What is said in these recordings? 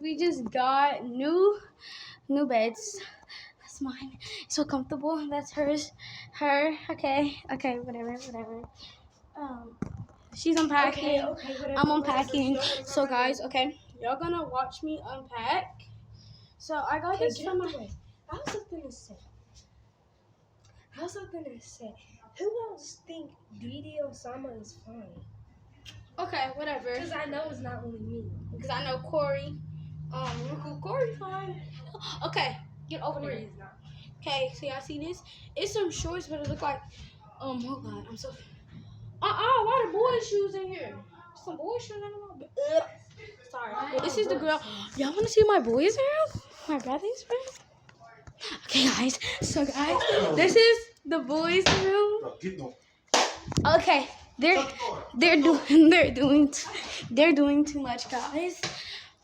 we just got new beds. That's mine. So comfortable. That's hers. Her. Okay. Whatever. She's unpacking. Okay, whatever. I'm unpacking. So guys, okay, y'all gonna watch me unpack. So I got this from my way. I was gonna say. Who else think Didi Osama is fine? Okay, whatever. Because I know it's not only me. Because I know Corey. Corey's fine. Okay, get over there. Corey's not. Okay, so y'all see this? It's some shorts, but it look like oh god, I'm so why the boy shoes in here? Some boy shoes in my bed. Sorry. But this is the girl. Y'all wanna see my boys' room? My brother's room? Okay guys. So guys, this is the boys' room. Okay. They're doing too much, guys.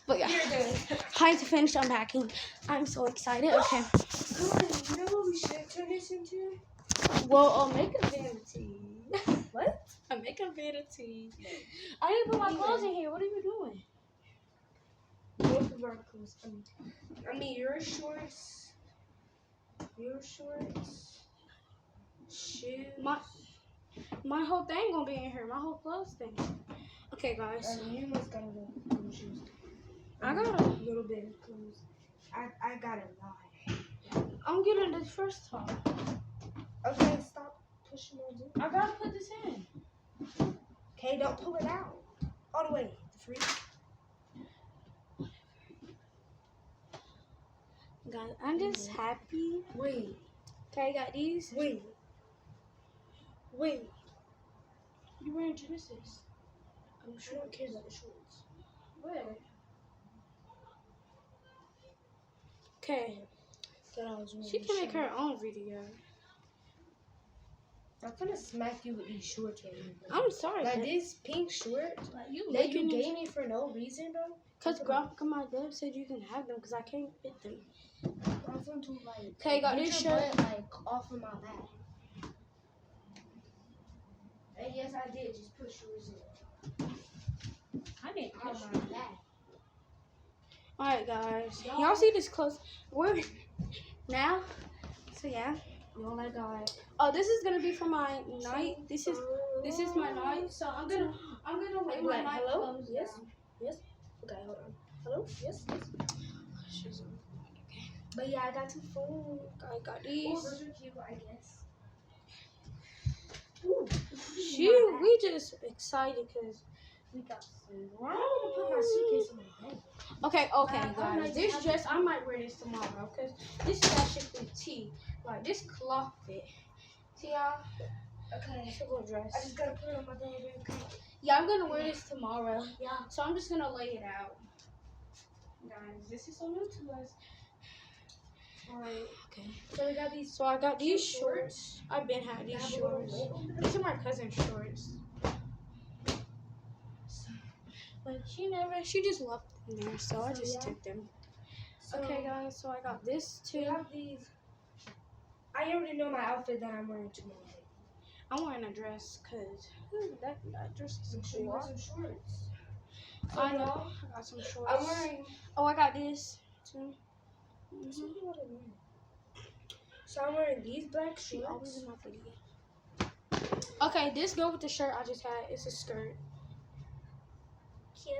But yeah, time to finish unpacking. I'm so excited. Okay. You know what we should turn this into? Well, I'll make a vanity. What? I'll make a vanity. I didn't put my clothes in here. What are you doing? Both of our clothes. I mean, your shorts. Shoes. My whole thing gonna be in here. My whole clothes thing. Okay, guys. You must got a little shoes. I got a little bit of clothes. I got a lot. I'm getting this first top. Okay, stop pushing on it. I gotta put this in. Okay, don't pull it out. All the way. Free. Guys, I'm just happy. Wait. Okay, I got these. Wait. You wearing Genesis? I don't care about the shorts. Where? Okay. She can make her own video. I'm gonna smack you with these shorts right now. I'm sorry. Like this pink short that you gave me for no reason, bro. Cause Grandpa my dad said you can have them because I can't fit them. I'm going to like. Okay, got this shirt. Like off of my back. And yes, I did just push yours in. I didn't On push my back. Alright, guys. Y'all see this clothes? We're now. So yeah. Oh my god. Oh, this is gonna be for my night. This is my night. So I'm gonna lay my night clothes. Yes. down. Yes. Okay, hold on. Hello. Yes. Shoes on. But yeah, I got two phones. I got Oh, these. those are cute, I guess. We just excited because we got food. I'm gonna put my suitcase on my bed. Okay, guys. This dress, I might wear this tomorrow because this is actually tea. Like this cloth fit. See y'all? Okay. It's a little dress. I just gotta put it on my bed. Okay. Yeah, I'm gonna wear this tomorrow. Yeah. So I'm just gonna lay it out. Guys, this is so new to us. Alright. Okay. So we got these. So I got these shorts. I've been had these shorts. These are my cousin's shorts. But she just left them there, so I just took them. Okay, guys, so I got this too. We have these. I already know my outfit that I'm wearing tomorrow. I'm wearing a dress because that dress is Should cool. wear some shorts. I know. I got some shorts. I'm wearing. Oh, I got this too. So I'm wearing these black She always shorts. in my video. Okay, this girl with the shirt I just had, it's a skirt. Cute.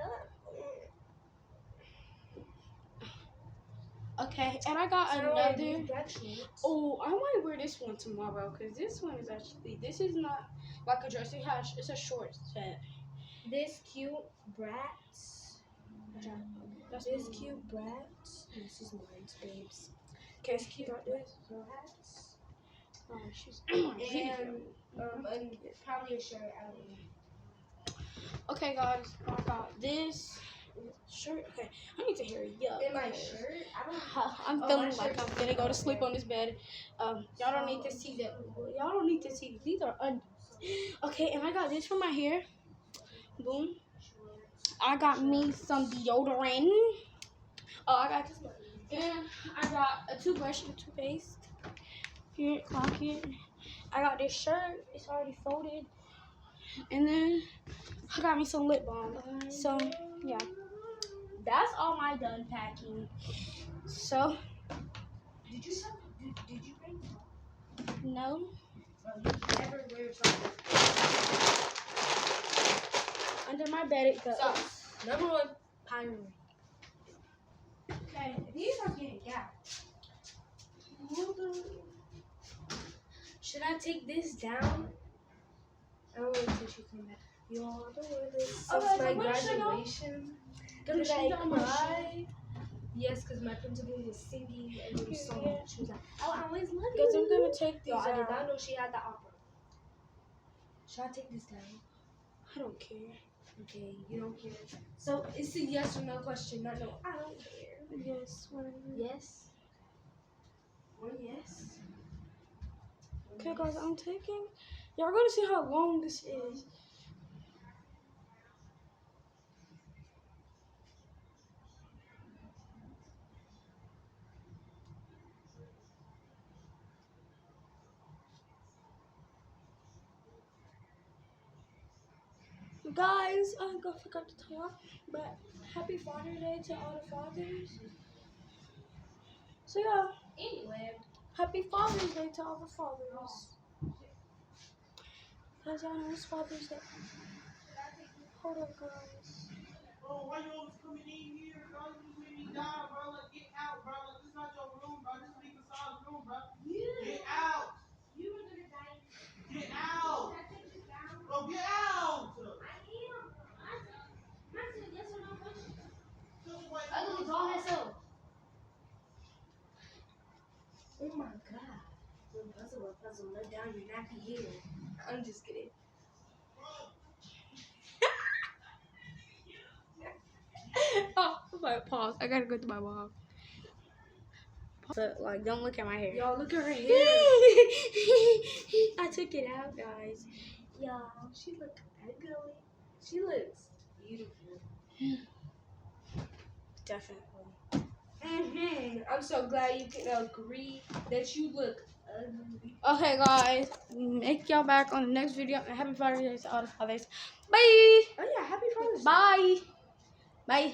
Okay, and I got another. Black shorts. Oh, I might wear this one tomorrow because this one is actually. This is not like a dress. It's a short set. This cute brats. That's This cute brats. This is mine, babes. Okay, it's cute. Got this brats. Oh, she's. And probably a shirt. I don't know. Okay, guys, I got this shirt. Okay, I need to hurry up. In my shirt? I'm feeling like I'm gonna go to sleep on this bed. Y'all don't need to see that. Y'all don't need to see. These are undies. Okay, and I got this for my hair. Boom. I got me some deodorant. Oh, I got this one. And I got a toothbrush and toothpaste. Here, clock it. I got this shirt. It's already folded. And then I got me some lip balm. So, yeah. that's all my done packing. So Did you bring socks? no, Bro, you never wear socks. under my bed it goes. Socks. Number one, pirate. Okay, these are getting gapped. Should I take this down? I don't wait till she come back. Y'all, I don't wear this since Okay, my so what should I- graduation. The Did I shoes on my cry? Yes, because my principal was singing and it was song. Yeah. She was like, oh, I always love Because you. I'm gonna take these Yo, I did out. not know she had the opera. Should I take this down? I don't care. Okay, you don't care. So it's a yes or no question, not no. I don't care. Yes, whatever. Yes. Or yes. Okay, guys, I'm taking. Y'all gonna see how long this is. Guys, I forgot to tell y'all, but happy Father's Day to all the fathers. So yeah, Anyway, happy Father's Day to all the fathers. Because y'all know it's Father's Day. Hold on, guys. Bro, why you always coming in here, bro? You just made me die, bro. Like, get out, bro. Like, this is not your room, bro. This is Mika Sa's room, bro. Get out. you were gonna die. Get out. Should I take this down? Bro, get out. I am. That's a yes or no question. Just wait. Ugly ball herself. Oh my god. Puzzle, let down your nappy hair. I'm just kidding. Oh, but pause. I gotta go to my mom. So, like, don't look at my hair. Y'all, look at her hair. I took it out, guys. Y'all, she look ugly. She looks beautiful. Definitely. I'm so glad you can agree that you look ugly. Okay, guys. Make y'all back on the next video. And happy Father's Day to all the fathers. Bye. Oh yeah, happy Father's Day. Bye. Bye.